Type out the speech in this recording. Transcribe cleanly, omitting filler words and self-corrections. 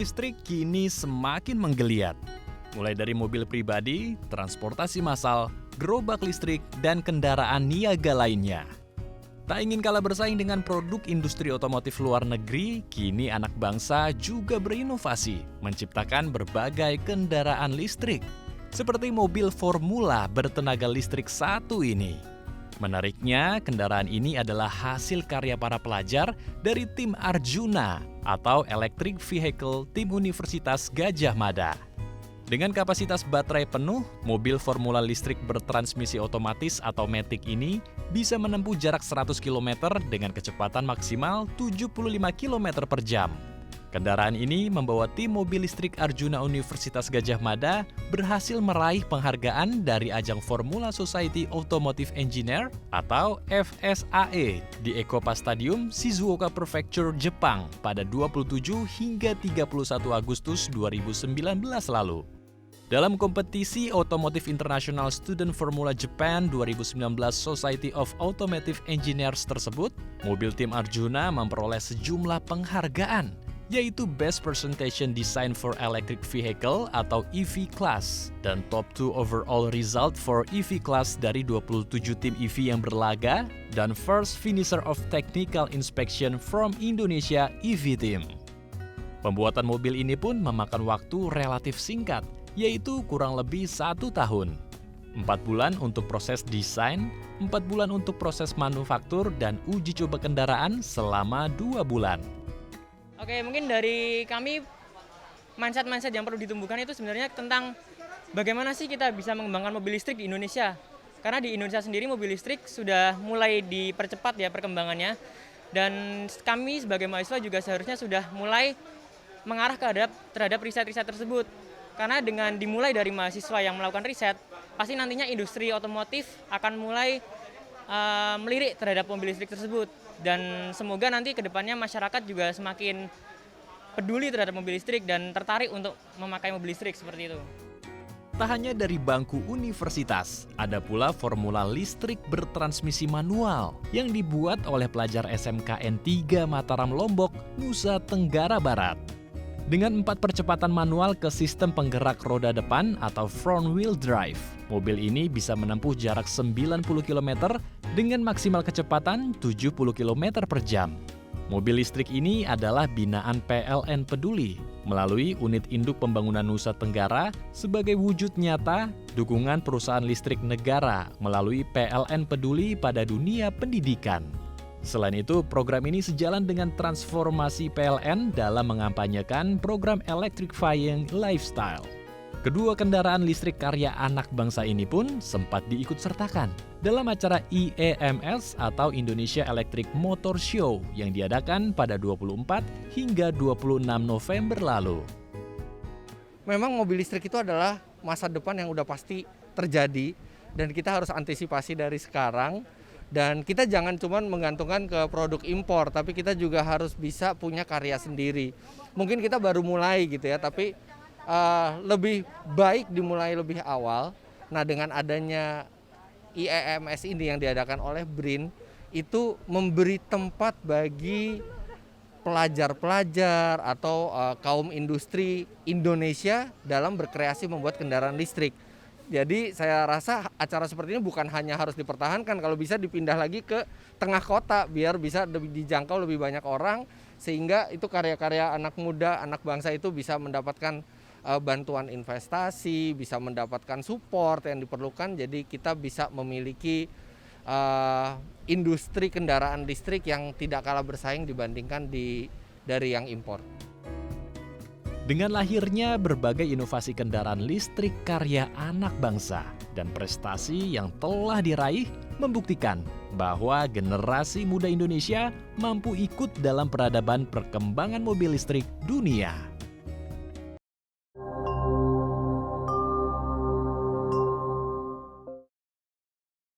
listrik kini semakin menggeliat. Mulai dari mobil pribadi, transportasi massal, gerobak listrik, dan kendaraan niaga lainnya. Tak ingin kalah bersaing dengan produk industri otomotif luar negeri, kini anak bangsa juga berinovasi, menciptakan berbagai kendaraan listrik. Seperti mobil Formula bertenaga listrik satu ini. Menariknya, kendaraan ini adalah hasil karya para pelajar dari tim Arjuna atau Electric Vehicle Tim Universitas Gadjah Mada. Dengan kapasitas baterai penuh, mobil Formula listrik bertransmisi otomatis atau matic ini bisa menempuh jarak 100 km dengan kecepatan maksimal 75 km per jam. Kendaraan ini membawa tim mobil listrik Arjuna Universitas Gadjah Mada berhasil meraih penghargaan dari ajang Formula Society Automotive Engineer atau FSAE di Ekopa Stadium, Shizuoka Prefecture, Jepang pada 27 hingga 31 Agustus 2019 lalu. Dalam kompetisi Automotive International Student Formula Japan 2019 Society of Automotive Engineers tersebut, mobil tim Arjuna memperoleh sejumlah penghargaan, yaitu Best Presentation Design for Electric Vehicle atau EV Class dan Top 2 Overall Result for EV Class dari 27 tim EV yang berlaga dan First Finisher of Technical Inspection from Indonesia EV Team. Pembuatan mobil ini pun memakan waktu relatif singkat, yaitu kurang lebih 1 tahun. 4 bulan untuk proses desain, 4 bulan untuk proses manufaktur dan uji coba kendaraan selama 2 bulan. Oke, mungkin dari kami mindset-mindset yang perlu ditumbuhkan itu sebenarnya tentang bagaimana sih kita bisa mengembangkan mobil listrik di Indonesia. Karena di Indonesia sendiri mobil listrik sudah mulai dipercepat ya perkembangannya. Dan kami sebagai mahasiswa juga seharusnya sudah mulai mengarah terhadap riset-riset tersebut. Karena dengan dimulai dari mahasiswa yang melakukan riset, pasti nantinya industri otomotif akan mulai melirik terhadap mobil listrik tersebut. Dan semoga nanti ke depannya masyarakat juga semakin peduli terhadap mobil listrik dan tertarik untuk memakai mobil listrik seperti itu. Tak hanya dari bangku universitas, ada pula formula listrik bertransmisi manual yang dibuat oleh pelajar SMKN 3 Mataram Lombok, Nusa Tenggara Barat. Dengan 4 percepatan manual ke sistem penggerak roda depan atau front wheel drive, mobil ini bisa menempuh jarak 90 km dengan maksimal kecepatan 70 km per jam. Mobil listrik ini adalah binaan PLN Peduli melalui Unit Induk Pembangunan Nusa Tenggara sebagai wujud nyata dukungan perusahaan listrik negara melalui PLN Peduli pada dunia pendidikan. Selain itu, program ini sejalan dengan transformasi PLN dalam mengampanyekan program Electrifying Lifestyle. Kedua kendaraan listrik karya anak bangsa ini pun sempat diikut-sertakan dalam acara IEMS atau Indonesia Electric Motor Show yang diadakan pada 24 hingga 26 November lalu. Memang mobil listrik itu adalah masa depan yang udah pasti terjadi dan kita harus antisipasi dari sekarang. Dan kita jangan cuma menggantungkan ke produk impor, tapi kita juga harus bisa punya karya sendiri. Mungkin kita baru mulai gitu ya, tapi lebih baik dimulai lebih awal. Nah, dengan adanya IEMS ini yang diadakan oleh BRIN, itu memberi tempat bagi pelajar-pelajar atau kaum industri Indonesia dalam berkreasi membuat kendaraan listrik. Jadi saya rasa acara seperti ini bukan hanya harus dipertahankan, kalau bisa dipindah lagi ke tengah kota biar bisa lebih dijangkau lebih banyak orang, sehingga itu karya-karya anak muda, anak bangsa itu bisa mendapatkan bantuan investasi, bisa mendapatkan support yang diperlukan. Jadi kita bisa memiliki industri kendaraan listrik yang tidak kalah bersaing dibandingkan dari yang impor. Dengan lahirnya berbagai inovasi kendaraan listrik karya anak bangsa dan prestasi yang telah diraih membuktikan bahwa generasi muda Indonesia mampu ikut dalam peradaban perkembangan mobil listrik dunia.